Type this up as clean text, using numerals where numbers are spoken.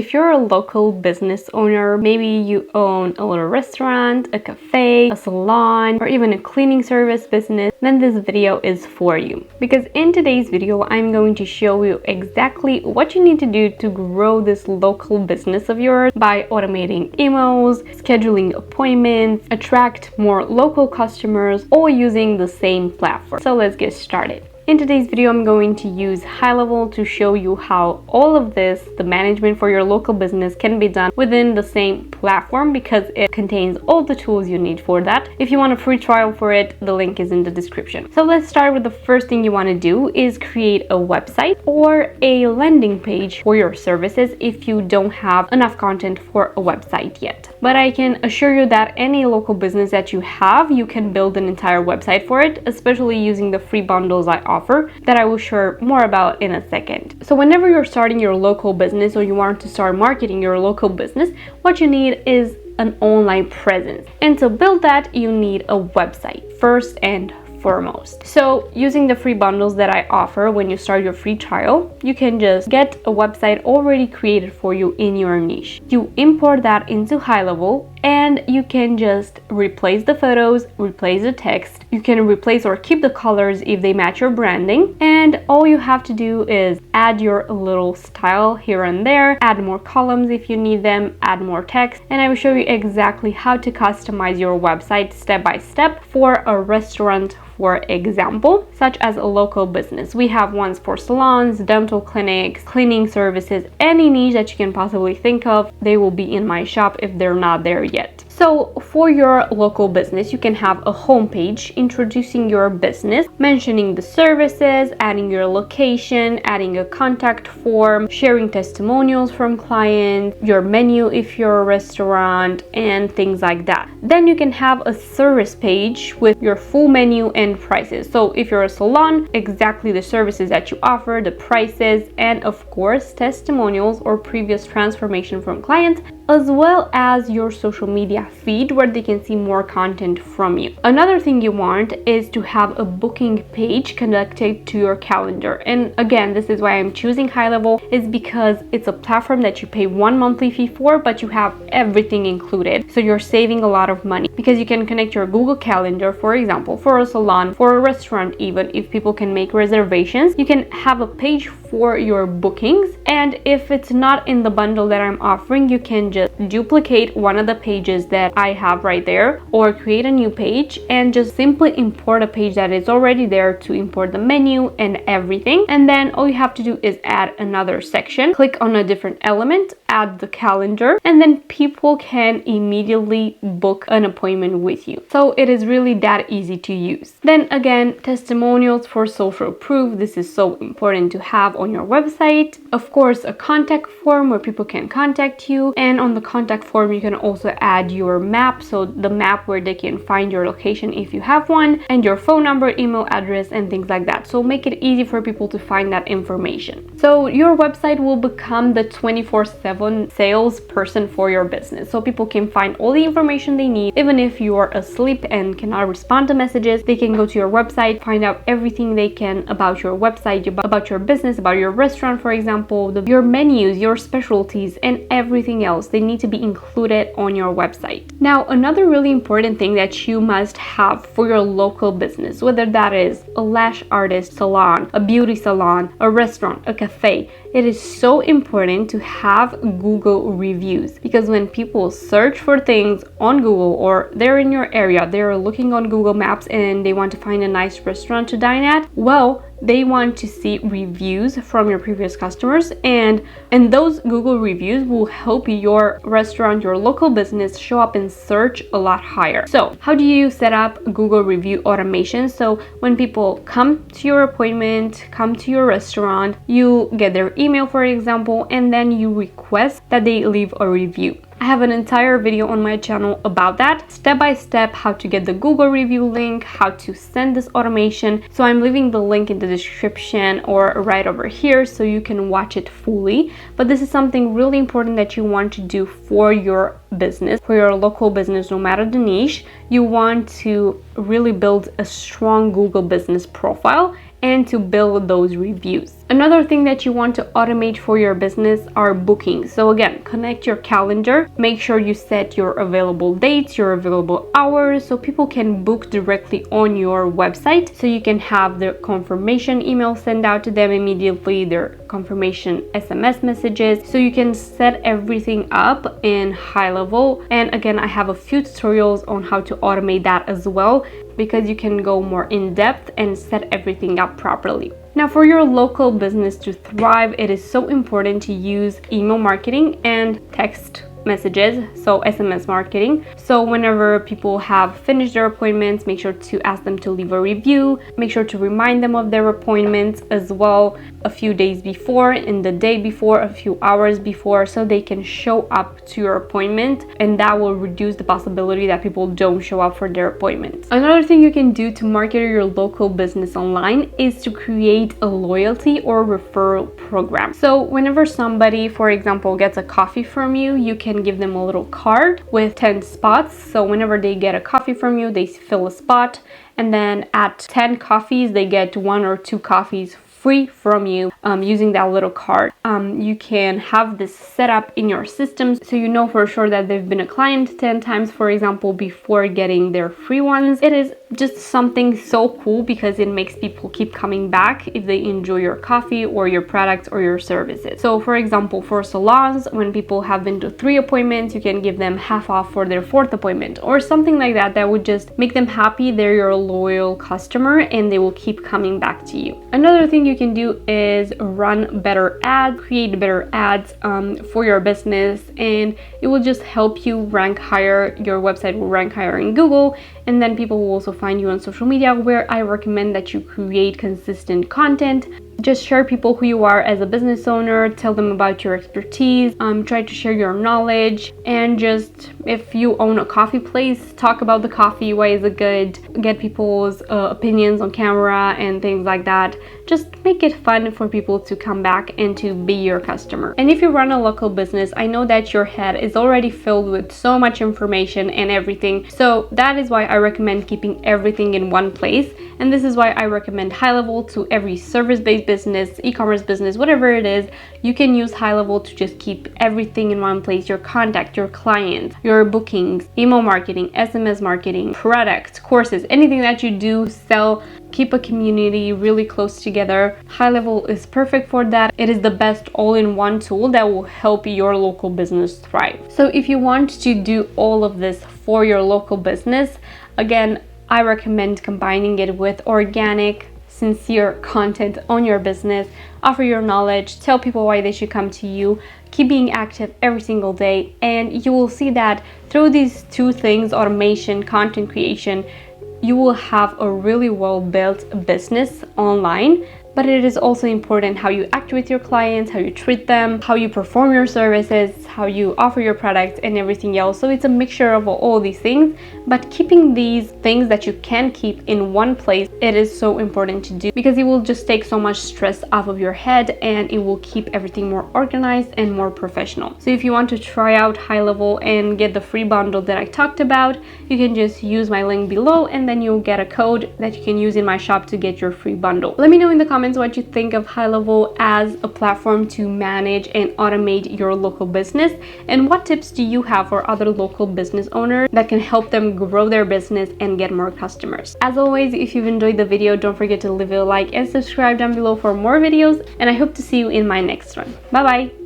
If you're a local business owner, maybe you own a little restaurant, a cafe, a salon, or even a cleaning service business, then this video is for you. Because in today's video, I'm going to show you exactly what you need to do to grow this local business of yours by automating emails, scheduling appointments, attract more local customers, all using the same platform. So let's get started. In today's video, I'm going to use HighLevel to show you how all of this, the management for your local business, can be done within the same platform because it contains all the tools you need for that. If you want a free trial for it, the link is in the description. So let's start with the first thing you want to do is create a website or a landing page for your services if you don't have enough content for a website yet. But I can assure you that any local business that you have, you can build an entire website for it, especially using the free bundles I offer that I will share more about in a second. So whenever you're starting your local business or you want to start marketing your local business, what you need is an online presence. And to build that, you need a website first and foremost. So using the free bundles that I offer when you start your free trial, you can just get a website already created for you in your niche. You import that into HighLevel and you can just replace the photos, replace the text. You can replace or keep the colors if they match your branding. And all you have to do is add your little style here and there, add more columns if you need them, add more text. And I will show you exactly how to customize your website step by step for a restaurant, for example, such as a local business. We have ones for salons, dental clinics, cleaning services, any niche that you can possibly think of. They will be in my shop if they're not there yet. So for your local business, you can have a homepage introducing your business, mentioning the services, adding your location, adding a contact form, sharing testimonials from clients, your menu if you're a restaurant, and things like that. Then you can have a service page with your full menu and prices. So if you're a salon, exactly the services that you offer, the prices, and of course testimonials or previous transformation from clients, as well as your social media feed where they can see more content from you. Another thing you want is to have a booking page connected to your calendar. And again, this is why I'm choosing HighLevel, is because it's a platform that you pay one monthly fee for, but you have everything included. So you're saving a lot of money because you can connect your Google Calendar, for example, for a salon, for a restaurant, even if people can make reservations, you can have a page for your bookings. And if it's not in the bundle that I'm offering, you can just duplicate one of the pages that I have right there or create a new page and just simply import a page that is already there to import the menu and everything. And then all you have to do is add another section, click on a different element, add the calendar, and then people can immediately book an appointment with you. So it is really that easy to use. Then again, testimonials for social proof. This is so important to have on your website. Of course, a contact form where people can contact you. And on the contact form, you can also add your map. So the map where they can find your location if you have one, and your phone number, email address, and things like that. So make it easy for people to find that information. So your website will become the 24/7 salesperson for your business. So people can find all the information they need. Even if you are asleep and cannot respond to messages, they can go to your website, find out everything they can about your website, about your business, about your restaurant, for example, your menus, your specialties, and everything else. They need to be included on your website. Now, another really important thing that you must have for your local business, whether that is a lash artist salon, a beauty salon, a restaurant, a cafe, it is so important to have Google reviews, because when people search for things on Google or they're in your area, they're looking on Google Maps and they want to find a nice restaurant to dine at, well, they want to see reviews from your previous customers, and those Google reviews will help your restaurant, your local business show up in search a lot higher. So how do you set up Google review automation? So when people come to your appointment, come to your restaurant, you get their email, for example, and then you request that they leave a review. I have an entire video on my channel about that, step by step, how to get the Google review link, how to send this automation. So I'm leaving the link in the description or right over here so you can watch it fully. But this is something really important that you want to do for your business, for your local business, no matter the niche. You want to really build a strong Google business profile and to build those reviews. Another thing that you want to automate for your business are bookings. So again, connect your calendar, make sure you set your available dates, your available hours, so people can book directly on your website. So you can have their confirmation email sent out to them immediately, their confirmation SMS messages. So you can set everything up in HighLevel. And again, I have a few tutorials on how to automate that as well, because you can go more in depth and set everything up properly. Now, for your local business to thrive, it is so important to use email marketing and text messages, so SMS marketing. So whenever people have finished their appointments, make sure to ask them to leave a review. Make sure to remind them of their appointments as well a few days before, in the day before, a few hours before, so they can show up to your appointment, and that will reduce the possibility that people don't show up for their appointments. Another thing you can do to market your local business online is to create a loyalty or referral program. So whenever somebody, for example, gets a coffee from you, you can give them a little card with 10 spots. So whenever they get a coffee from you, they fill a spot, and then at 10 coffees, they get 1 or 2 coffees free from you using that little card. You can have this set up in your system so you know for sure that they've been a client 10 times, for example, before getting their free ones. It is just something so cool because it makes people keep coming back if they enjoy your coffee or your products or your services. So for example, for salons, when people have been to 3 appointments, you can give them half off for their 4th appointment or something like that. That would just make them happy. They're your loyal customer and they will keep coming back to you. Another thing you can do is run better ads, create better ads for your business, and it will just help you rank higher. Your website will rank higher in Google, and then people will also find you on social media, where I recommend that you create consistent content. Just share people who you are as a business owner, tell them about your expertise, try to share your knowledge, and just, if you own a coffee place, talk about the coffee, why is it good, get people's opinions on camera and things like that. Just make it fun for people to come back and to be your customer. And if you run a local business, I know that your head is already filled with so much information and everything. So that is why I recommend keeping everything in one place. And this is why I recommend HighLevel to every service-based business, e-commerce business, whatever it is. You can use HighLevel to just keep everything in one place: your contact, your clients, your bookings, email marketing, SMS marketing, products, courses, anything that you do sell. Keep a community really close together. HighLevel is perfect for that. It is the best all-in-one tool that will help your local business thrive. So if you want to do all of this for your local business, again, I recommend combining it with organic, sincere content on your business. Offer your knowledge, tell people why they should come to you, keep being active every single day, and you will see that through these 2 things, automation, content creation, you will have a really well-built business online. But it is also important how you act with your clients, how you treat them, how you perform your services, how you offer your products, and everything else. So it's a mixture of all these things, but keeping these things that you can keep in one place, it is so important to do, because it will just take so much stress off of your head and it will keep everything more organized and more professional. So if you want to try out HighLevel and get the free bundle that I talked about, you can just use my link below, and then you'll get a code that you can use in my shop to get your free bundle. Let me know in the comments what you think of HighLevel as a platform to manage and automate your local business, and what tips do you have for other local business owners that can help them grow their business and get more customers. As always, if you've enjoyed the video, don't forget to leave a like and subscribe down below for more videos, and I hope to see you in my next one. Bye bye.